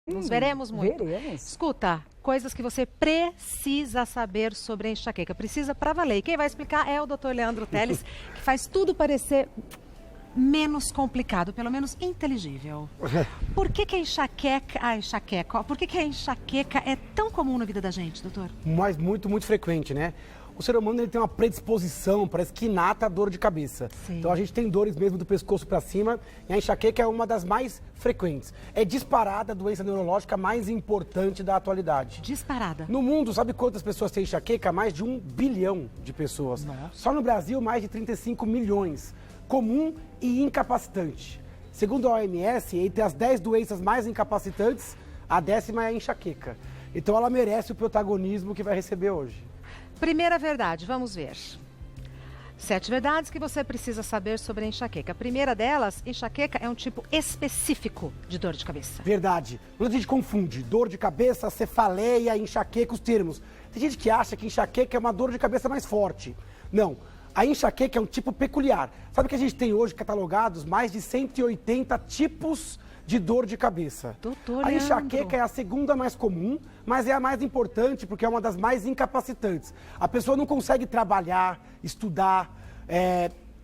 Nos veremos muito. Veremos. Escuta, coisas que você precisa saber sobre a enxaqueca. Precisa pra valer. E quem vai explicar é o Dr. Leandro Teles, que faz tudo parecer menos complicado, pelo menos inteligível. Por que a enxaqueca, por que a enxaqueca é tão comum na vida da gente, doutor? Mas muito frequente, né? O ser humano ele tem uma predisposição, parece que inata a dor de cabeça. Sim. Então a gente tem dores mesmo do pescoço para cima e a enxaqueca é uma das mais frequentes. É disparada a doença neurológica mais importante da atualidade. Disparada. No mundo, sabe quantas pessoas têm enxaqueca? Mais de 1 bilhão de pessoas. Nossa. Só no Brasil, mais de 35 milhões. Comum e incapacitante. Segundo a OMS, entre as 10 doenças mais incapacitantes, a 10ª é a enxaqueca. Então ela merece o protagonismo que vai receber hoje. Primeira verdade, vamos ver. 7 verdades que você precisa saber sobre a enxaqueca. A primeira delas, enxaqueca é um tipo específico de dor de cabeça. Verdade. Muita gente confunde dor de cabeça, cefaleia, enxaqueca, os termos. Tem gente que acha que enxaqueca é uma dor de cabeça mais forte. Não. A enxaqueca é um tipo peculiar. Sabe que a gente tem hoje catalogados mais de 180 tipos de dor de cabeça. Doutor A Leandro. enxaqueca é a segunda mais comum, mas é a mais importante porque é uma das mais incapacitantes. A pessoa não consegue trabalhar, estudar,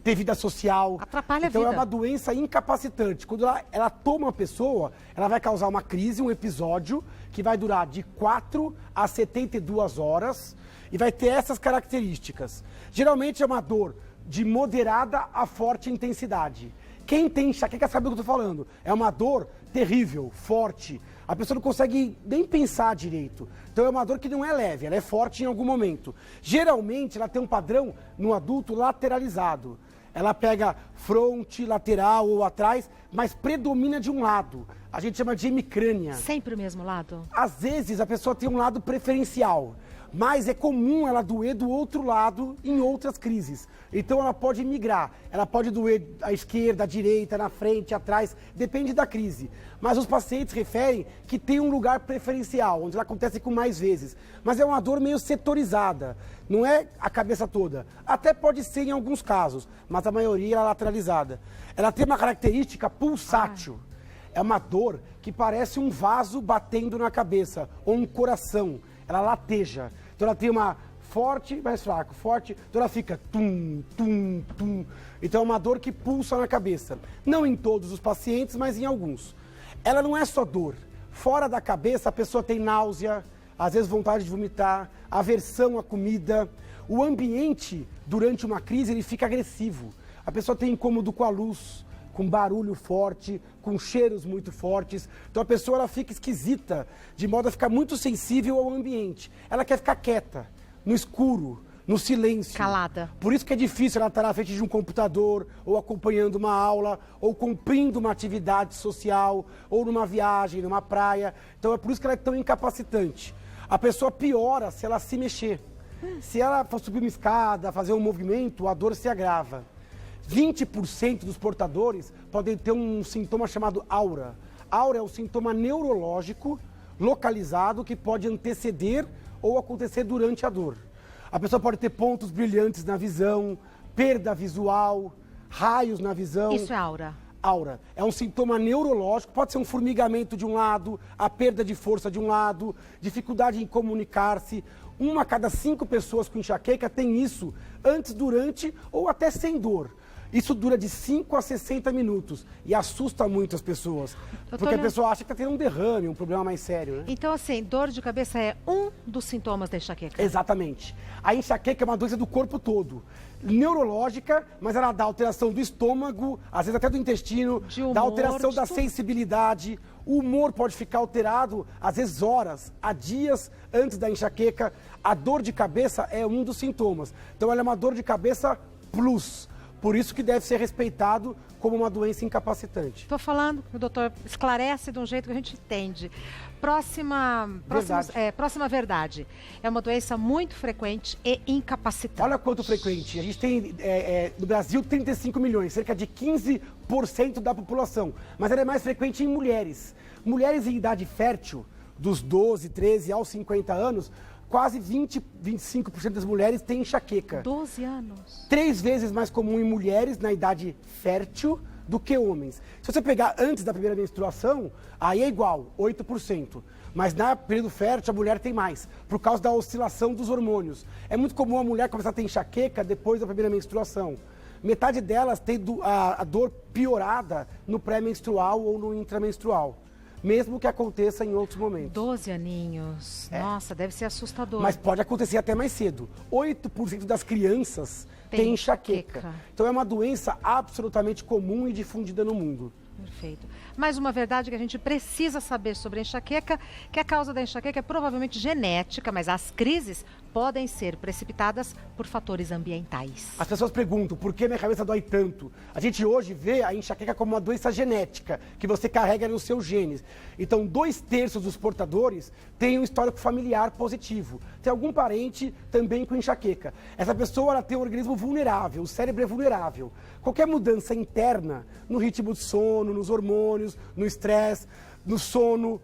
ter vida social. Atrapalha a então vida. é uma doença incapacitante. Quando ela toma a pessoa, ela vai causar uma crise, um episódio que vai durar de 4 a 72 horas e vai ter essas características. Geralmente é uma dor de moderada a forte intensidade. Quem tem enxaqueca sabe do que eu estou falando. É uma dor terrível, forte. A pessoa não consegue nem pensar direito. Então é uma dor que não é leve, ela é forte em algum momento. Geralmente ela tem um padrão no adulto lateralizado. Ela pega fronte, lateral ou atrás, mas predomina de um lado. A gente chama de hemicrânia. Sempre o mesmo lado? Às vezes a pessoa tem um lado preferencial, mas é comum ela doer do outro lado em outras crises. Então ela pode migrar, ela pode doer à esquerda, à direita, na frente, atrás, depende da crise. Mas os pacientes referem que tem um lugar preferencial, onde ela acontece com mais vezes. Mas é uma dor meio setorizada, não é a cabeça toda. Até pode ser em alguns casos, mas a maioria é lateralizada. Ela tem uma característica pulsátil. É uma dor que parece um vaso batendo na cabeça, ou um coração. Ela lateja. Então ela tem uma forte, mais fraco, forte. Então ela fica tum, tum, tum. Então é uma dor que pulsa na cabeça. Não em todos os pacientes, mas em alguns. Ela não é só dor. Fora da cabeça a pessoa tem náusea, às vezes vontade de vomitar, aversão à comida. O ambiente, durante uma crise, ele fica agressivo. A pessoa tem incômodo com a luz, com barulho forte, com cheiros muito fortes. Então a pessoa ela fica esquisita, de modo a ficar muito sensível ao ambiente. Ela quer ficar quieta, no escuro, no silêncio. Calada. Por isso que é difícil ela estar na frente de um computador, ou acompanhando uma aula, ou cumprindo uma atividade social, ou numa viagem, numa praia. Então é por isso que ela é tão incapacitante. A pessoa piora se ela se mexer. Se ela for subir uma escada, fazer um movimento, a dor se agrava. 20% dos portadores podem ter um sintoma chamado aura. Aura é um sintoma neurológico localizado que pode anteceder ou acontecer durante a dor. A pessoa pode ter pontos brilhantes na visão, perda visual, raios na visão. Isso é aura. Aura. É um sintoma neurológico, pode ser um formigamento de um lado, a perda de força de um lado, dificuldade em comunicar-se. 1 a cada 5 pessoas com enxaqueca tem isso antes, durante ou até sem dor. Isso dura de 5 a 60 minutos e assusta muito as pessoas. Porque a pessoa acha que está tendo um derrame, um problema mais sério, né? Então, assim, dor de cabeça é um dos sintomas da enxaqueca. Exatamente. A enxaqueca é uma doença do corpo todo. Neurológica, mas ela dá alteração do estômago, às vezes até do intestino, De humor, dá alteração de da tudo. sensibilidade. O humor pode ficar alterado, às vezes horas, a dias antes da enxaqueca. A dor de cabeça é um dos sintomas. Então ela é uma dor de cabeça plus. Por isso que deve ser respeitado como uma doença incapacitante. Estou falando, o doutor esclarece de um jeito que a gente entende. Próxima verdade. É uma doença muito frequente e incapacitante. Olha quanto frequente. A gente tem no Brasil 35 milhões, cerca de 15% da população. Mas ela é mais frequente em mulheres. Mulheres em idade fértil, dos 12, 13 aos 50 anos, quase 25% das mulheres têm enxaqueca. 12 anos. 3 vezes mais comum em mulheres na idade fértil do que homens. Se você pegar antes da primeira menstruação, aí é igual, 8%. Mas no período fértil, a mulher tem mais, por causa da oscilação dos hormônios. É muito comum a mulher começar a ter enxaqueca depois da primeira menstruação. Metade delas tem a dor piorada no pré-menstrual ou no intramenstrual, mesmo que aconteça em outros momentos. 12 aninhos, nossa, deve ser assustador. Mas pode acontecer até mais cedo. 8% das crianças têm enxaqueca. Então é uma doença absolutamente comum e difundida no mundo. Perfeito. Mais uma verdade que a gente precisa saber sobre a enxaqueca, que a causa da enxaqueca é provavelmente genética, mas as crises podem ser precipitadas por fatores ambientais. As pessoas perguntam, por que minha cabeça dói tanto? A gente hoje vê a enxaqueca como uma doença genética, que você carrega nos seus genes. Então, 2/3 dos portadores têm um histórico familiar positivo. Tem algum parente também com enxaqueca. Essa pessoa ela tem um organismo vulnerável, o cérebro é vulnerável. Qualquer mudança interna, no ritmo de sono, nos hormônios, no estresse, no sono,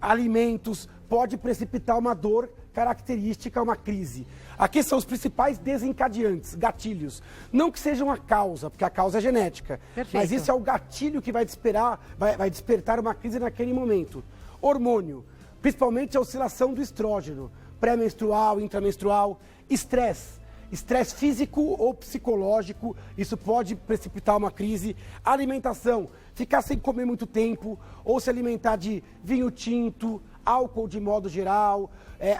alimentos, pode precipitar uma dor característica, uma crise. Aqui são os principais desencadeantes, gatilhos. Não que sejam a causa, porque a causa é genética. Perfeito. Mas isso é o gatilho que vai despertar uma crise naquele momento. Hormônio, principalmente a oscilação do estrógeno, pré-menstrual, intramenstrual, estresse. Estresse físico ou psicológico, isso pode precipitar uma crise. Alimentação, ficar sem comer muito tempo, ou se alimentar de vinho tinto, álcool de modo geral,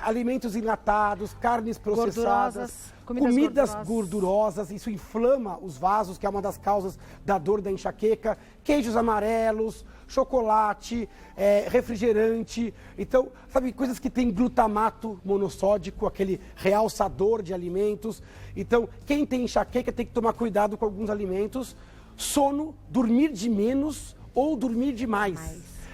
alimentos enlatados, carnes processadas, comidas gordurosas, isso inflama os vasos, que é uma das causas da dor da enxaqueca, queijos amarelos, chocolate, refrigerante, então, sabe, coisas que tem glutamato monossódico, aquele realçador de alimentos. Então, quem tem enxaqueca tem que tomar cuidado com alguns alimentos. Sono, dormir de menos ou dormir demais.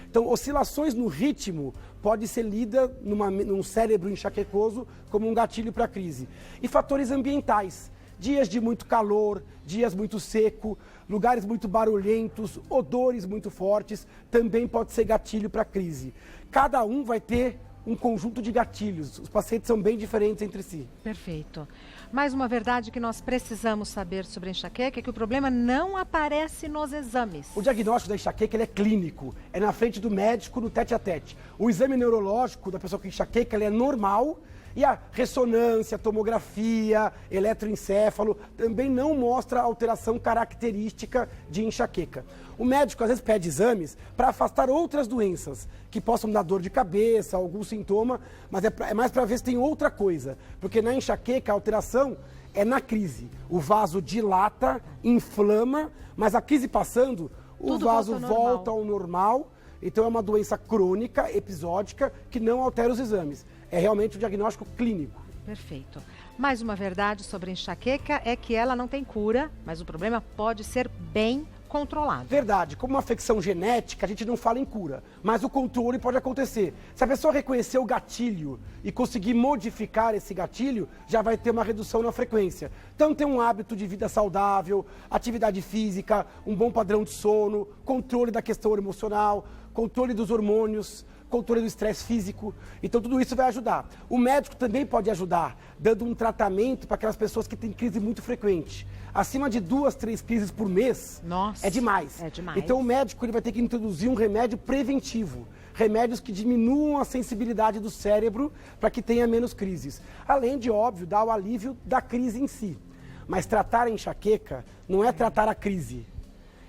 Então, oscilações no ritmo pode ser lida num cérebro enxaquecoso como um gatilho para a crise. E fatores ambientais, dias de muito calor, dias muito seco, lugares muito barulhentos, odores muito fortes, também pode ser gatilho para a crise. Cada um vai ter um conjunto de gatilhos, os pacientes são bem diferentes entre si. Perfeito. Mais uma verdade que nós precisamos saber sobre a enxaqueca é que o problema não aparece nos exames. O diagnóstico da enxaqueca ele é clínico, é na frente do médico, no tete-a-tete. O exame neurológico da pessoa com enxaqueca ele é normal e a ressonância, tomografia, eletroencefalo também não mostra alteração característica de enxaqueca. O médico às vezes pede exames para afastar outras doenças que possam dar dor de cabeça, algum sintoma, mas é mais para ver se tem outra coisa, porque na enxaqueca a alteração é na crise. O vaso dilata, inflama, mas a crise passando, o vaso volta ao normal. Então é uma doença crônica, episódica, que não altera os exames. É realmente um diagnóstico clínico. Perfeito. Mais uma verdade sobre a enxaqueca é que ela não tem cura, mas o problema pode ser bem controlado. Verdade. Como uma afecção genética, a gente não fala em cura, mas o controle pode acontecer. Se a pessoa reconhecer o gatilho e conseguir modificar esse gatilho, já vai ter uma redução na frequência. Então, ter um hábito de vida saudável, atividade física, um bom padrão de sono, controle da questão emocional, controle dos hormônios, controle do estresse físico. Então, tudo isso vai ajudar. O médico também pode ajudar, dando um tratamento para aquelas pessoas que têm crise muito frequente. Acima de 2, 3 crises por mês, nossa, é demais. É demais. Então, o médico ele vai ter que introduzir um remédio preventivo. Remédios que diminuam a sensibilidade do cérebro para que tenha menos crises. Além de, óbvio, dar o alívio da crise em si. Mas tratar a enxaqueca não é tratar a crise,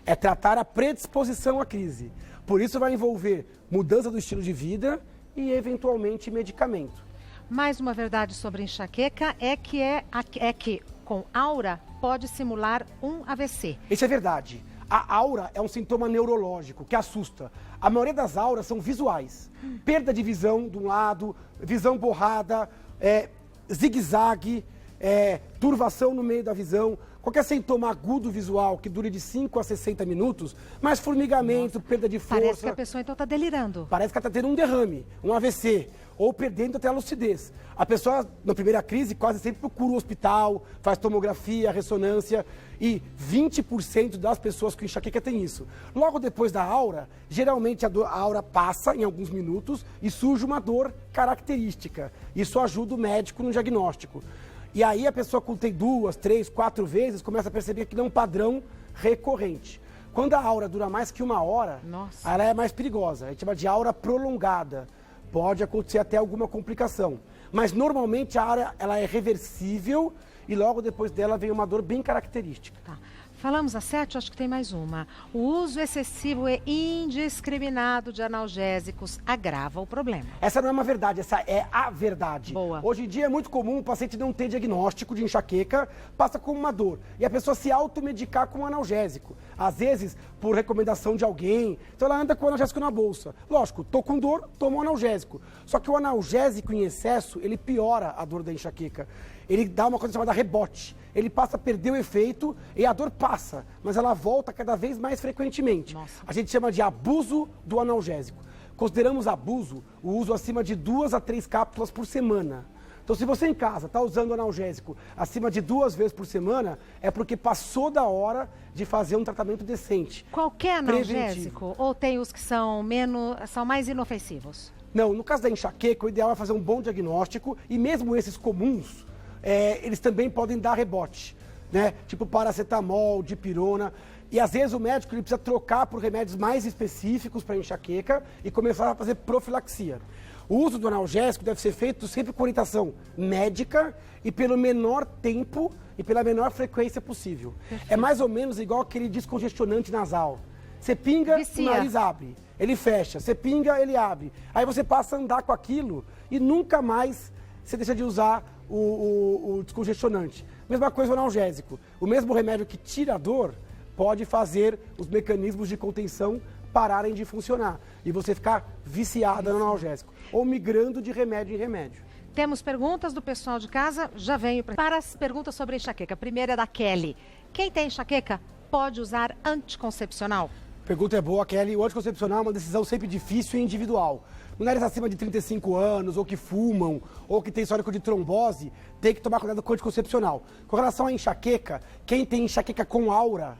é tratar a predisposição à crise. Por isso vai envolver mudança do estilo de vida e, eventualmente, medicamento. Mais uma verdade sobre enxaqueca é que com aura pode simular um AVC. Isso é verdade. A aura é um sintoma neurológico que assusta. A maioria das auras são visuais. Perda de visão de um lado, visão borrada, zigue-zague, turvação no meio da visão. Qualquer sintoma agudo visual que dure de 5 a 60 minutos, mais formigamento, perda de força. Parece que a pessoa então está delirando. Parece que ela está tendo um derrame, um AVC, ou perdendo até a lucidez. A pessoa, na primeira crise, quase sempre procura o hospital, faz tomografia, ressonância, e 20% das pessoas com enxaqueca tem isso. Logo depois da aura, geralmente a aura passa em alguns minutos e surge uma dor característica. Isso ajuda o médico no diagnóstico. E aí a pessoa que tem 2, 3, 4 vezes começa a perceber que não é um padrão recorrente. Quando a aura dura mais que 1 hora, Nossa. ela é mais perigosa. A gente chama de aura prolongada. Pode acontecer até alguma complicação. Mas normalmente a aura ela é reversível e logo depois dela vem uma dor bem característica. Tá. Falamos a 7, acho que tem mais uma. O uso excessivo e indiscriminado de analgésicos agrava o problema. Essa não é uma verdade, essa é a verdade. Boa. Hoje em dia é muito comum o paciente não ter diagnóstico de enxaqueca, passa com uma dor. E a pessoa se automedicar com um analgésico. Às vezes, por recomendação de alguém. Então ela anda com o analgésico na bolsa. Lógico, tô com dor, tomo um analgésico. Só que o analgésico em excesso, ele piora a dor da enxaqueca. Ele dá uma coisa chamada rebote. Ele passa a perder o efeito e a dor passa, mas ela volta cada vez mais frequentemente. Nossa. A gente chama de abuso do analgésico. Consideramos abuso o uso acima de 2 a 3 cápsulas por semana. Então, se você em casa está usando analgésico acima de 2 vezes por semana, é porque passou da hora de fazer um tratamento decente. Qualquer analgésico? Preventivo. Ou tem os que são mais inofensivos? Não, no caso da enxaqueca, o ideal é fazer um bom diagnóstico e mesmo esses comuns, eles também podem dar rebote, né? Tipo paracetamol, dipirona. E às vezes o médico ele precisa trocar por remédios mais específicos para enxaqueca e começar a fazer profilaxia. O uso do analgésico deve ser feito sempre com orientação médica e pelo menor tempo e pela menor frequência possível. É mais ou menos igual aquele descongestionante nasal. Você pinga, Vicia. o nariz abre, ele fecha. Você pinga, ele abre. Aí você passa a andar com aquilo e nunca mais você deixa de usar o descongestionante. Mesma coisa o analgésico. O mesmo remédio que tira a dor pode fazer os mecanismos de contenção pararem de funcionar e você ficar viciada no analgésico ou migrando de remédio em remédio. Temos perguntas do pessoal de casa, já venho para as perguntas sobre enxaqueca. A primeira é da Kelly. Quem tem enxaqueca pode usar anticoncepcional? Pergunta é boa, Kelly. O anticoncepcional é uma decisão sempre difícil e individual. Mulheres acima de 35 anos, ou que fumam, ou que tem histórico de trombose, tem que tomar cuidado com o anticoncepcional. Com relação à enxaqueca, quem tem enxaqueca com aura,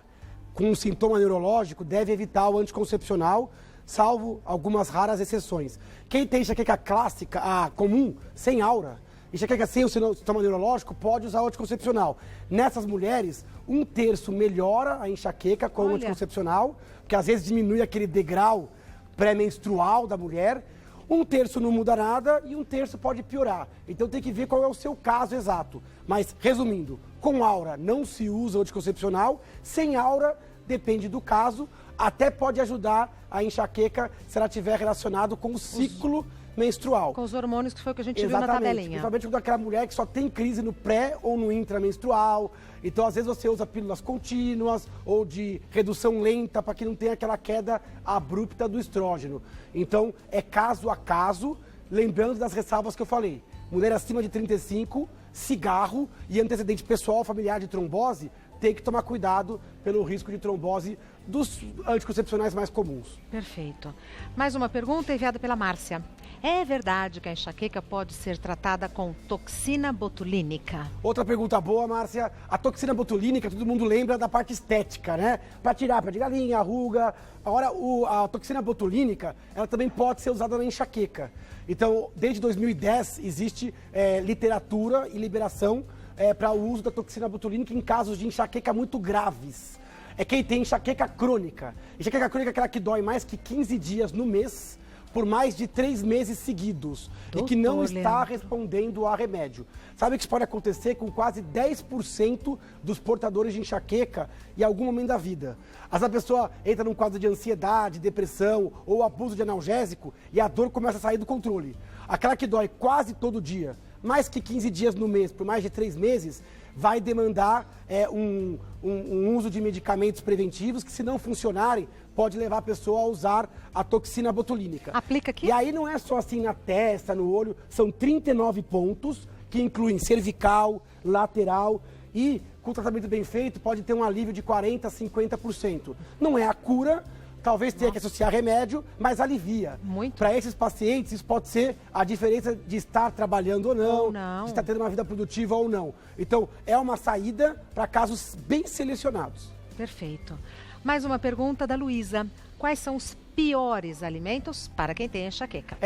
com um sintoma neurológico, deve evitar o anticoncepcional, salvo algumas raras exceções. Quem tem enxaqueca clássica, comum, sem aura, enxaqueca sem o sintoma neurológico, pode usar o anticoncepcional. Nessas mulheres, 1/3 melhora a enxaqueca com o anticoncepcional, porque às vezes diminui aquele degrau pré-menstrual da mulher. 1/3 não muda nada e 1/3 pode piorar. Então tem que ver qual é o seu caso exato. Mas, resumindo, com aura não se usa o anticoncepcional, sem aura depende do caso, até pode ajudar a enxaqueca se ela estiver relacionado com o ciclo menstrual. Com os hormônios, que foi o que a gente Exatamente, viu na tabelinha. principalmente quando aquela mulher que só tem crise no pré ou no intramenstrual. Então, às vezes, você usa pílulas contínuas ou de redução lenta para que não tenha aquela queda abrupta do estrógeno. Então, é caso a caso, lembrando das ressalvas que eu falei. Mulher acima de 35, cigarro e antecedente pessoal familiar de trombose, tem que tomar cuidado pelo risco de trombose dos anticoncepcionais mais comuns. Perfeito. Mais uma pergunta enviada pela Márcia. É verdade que a enxaqueca pode ser tratada com toxina botulínica? Outra pergunta boa, Márcia. A toxina botulínica, todo mundo lembra da parte estética, né? Para tirar pé de galinha, ruga. Agora, a toxina botulínica, ela também pode ser usada na enxaqueca. Então, desde 2010, existe literatura e liberação para o uso da toxina botulínica em casos de enxaqueca muito graves. É quem tem enxaqueca crônica. Enxaqueca crônica é aquela que dói mais que 15 dias no mês, por mais de 3 meses seguidos. E que não está respondendo a remédio. Sabe que isso pode acontecer com quase 10% dos portadores de enxaqueca em algum momento da vida. Às vezes a pessoa entra num quadro de ansiedade, depressão ou abuso de analgésico e a dor começa a sair do controle. Aquela que dói quase todo dia, mais que 15 dias no mês, por mais de 3 meses, vai demandar um uso de medicamentos preventivos que, se não funcionarem, pode levar a pessoa a usar a toxina botulínica. Aplica aqui? E aí não é só assim na testa, no olho, são 39 pontos que incluem cervical, lateral e, com tratamento bem feito, pode ter um alívio de 40% a 50%. Não é a cura, talvez tenha que associar remédio, mas alivia. Muito. Para esses pacientes, isso pode ser a diferença de estar trabalhando ou não, de estar tendo uma vida produtiva ou não. Então, é uma saída para casos bem selecionados. Perfeito. Mais uma pergunta da Luísa. Quais são os piores alimentos para quem tem enxaqueca?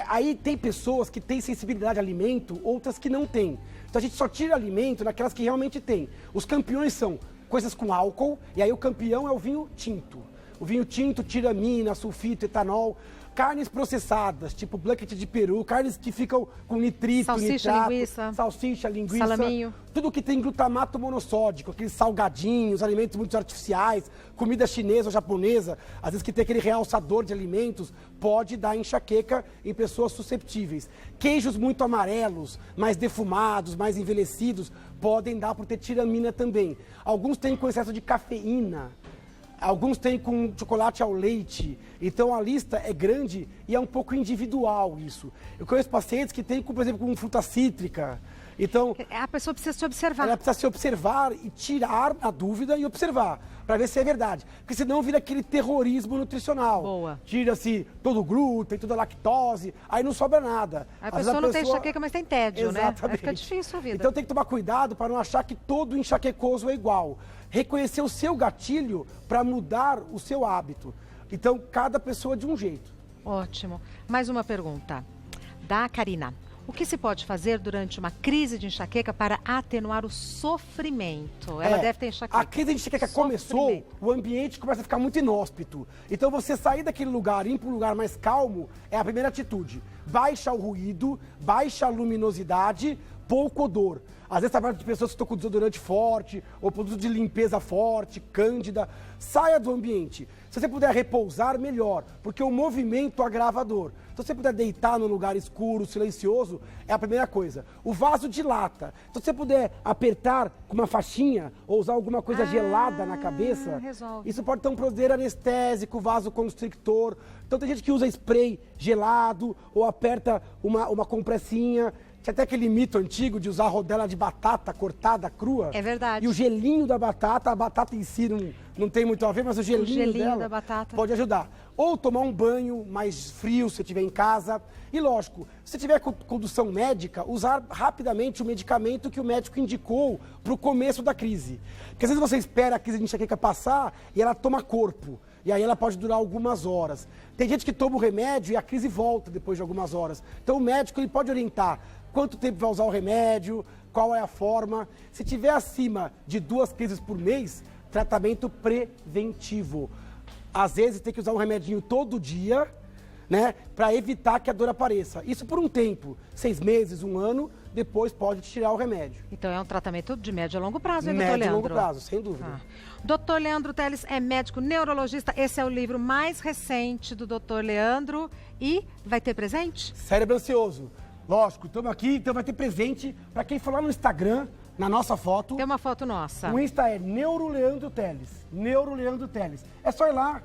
Aí tem pessoas que têm sensibilidade a alimento, outras que não têm. Então a gente só tira alimento naquelas que realmente têm. Os campeões são coisas com álcool, e aí o campeão é o vinho tinto. O vinho tinto, tiramina, sulfito, etanol. Carnes processadas, tipo blanquete de peru, carnes que ficam com nitrito, salsicha, nitrato, linguiça, salsicha, linguiça, salaminho. Tudo que tem glutamato monossódico, aqueles salgadinhos, alimentos muito artificiais, comida chinesa ou japonesa, às vezes que tem aquele realçador de alimentos, pode dar enxaqueca em pessoas susceptíveis. Queijos muito amarelos, mais defumados, mais envelhecidos, podem dar por ter tiramina também. Alguns têm com excesso de cafeína. Alguns têm com chocolate ao leite. Então a lista é grande e é um pouco individual isso. Eu conheço pacientes que têm, por exemplo, com fruta cítrica. Então, a pessoa precisa se observar. ela precisa se observar e tirar a dúvida e observar, para ver se é verdade. Porque senão vira aquele terrorismo nutricional. Boa. Tira-se todo o glúten, toda a lactose, aí não sobra nada. A pessoa não tem enxaqueca, mas tem tédio, Exatamente. né? Aí fica difícil a vida. Então tem que tomar cuidado para não achar que todo enxaquecoso é igual. Reconhecer o seu gatilho para mudar o seu hábito. Então, cada pessoa de um jeito. Ótimo. Mais uma pergunta. Da Karina. O que se pode fazer durante uma crise de enxaqueca para atenuar o sofrimento? Ela deve ter enxaqueca. A crise de enxaqueca começou, o ambiente começa a ficar muito inóspito. Então você sair daquele lugar e ir para um lugar mais calmo é a primeira atitude. Baixa o ruído, baixa a luminosidade, pouco odor. Às vezes, trabalha de pessoas que estão com desodorante forte, ou produto de limpeza forte, cândida. Saia do ambiente. Se você puder repousar, melhor, porque o movimento agrava a dor. Então, se você puder deitar num lugar escuro, silencioso, é a primeira coisa. O vaso dilata. Então, se você puder apertar com uma faixinha, ou usar alguma coisa gelada na cabeça, resolve. isso pode ter um poder anestésico, vasoconstrictor. Então, tem gente que usa spray gelado, ou aperta uma compressinha. Tinha até aquele mito antigo de usar rodela de batata cortada, crua. É verdade. E o gelinho da batata, a batata em si não tem muito a ver, mas o gelinho dela da batata pode ajudar. Ou tomar um banho mais frio se você estiver em casa. E lógico, se tiver condução médica, usar rapidamente o medicamento que o médico indicou para o começo da crise. Porque às vezes você espera a crise de enxaqueca passar e ela toma corpo. E aí ela pode durar algumas horas. Tem gente que toma o remédio e a crise volta depois de algumas horas. Então o médico ele pode orientar quanto tempo vai usar o remédio, qual é a forma. Se tiver acima de 2 crises por mês, tratamento preventivo. Às vezes tem que usar um remedinho todo dia, né, para evitar que a dor apareça. Isso por um tempo, 6 meses, 1 ano, depois pode tirar o remédio. Então é um tratamento de médio a longo prazo, hein, doutor Médio e Leandro? longo prazo, sem dúvida. Doutor Leandro Teles é médico neurologista. Esse é o livro mais recente do doutor Leandro. E vai ter presente? Cérebro Ansioso. Lógico, estamos aqui, então vai ter presente para quem for lá no Instagram, na nossa foto. Tem uma foto nossa. O Insta é Neuroleandro Teles. Neuroleandro Teles. É só ir lá,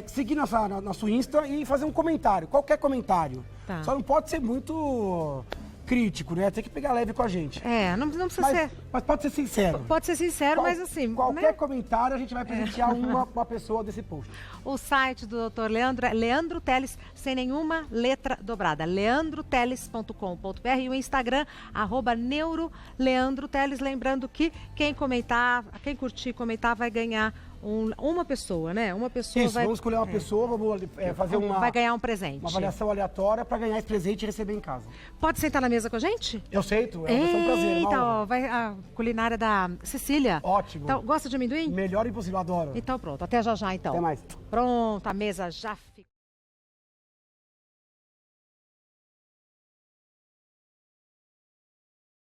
seguir nosso Insta e fazer um comentário, qualquer comentário. Tá. Só não pode ser muito crítico, né? Tem que pegar leve com a gente. Não precisa ser. Mas pode ser sincero. Pode ser sincero, mas assim. Qualquer né? comentário a gente vai presentear uma pessoa desse post. O site do Dr. Leandro é Leandro Teles, sem nenhuma letra dobrada. leandroteles.com.br e o Instagram, @neuroleandroteles. Lembrando que quem curtir e comentar vai ganhar uma pessoa, né? Uma pessoa Isso, vamos escolher uma pessoa, vamos fazer vai ganhar um presente. Uma avaliação aleatória para ganhar esse presente e receber em casa. Pode sentar na mesa com a gente? Eu aceito, vai ser um prazer. Então, vai a culinária da Cecília. Ótimo. Então, gosta de amendoim? Melhor impossível, adoro. Então pronto, até já então. Até mais. Pronto, a mesa já ficou.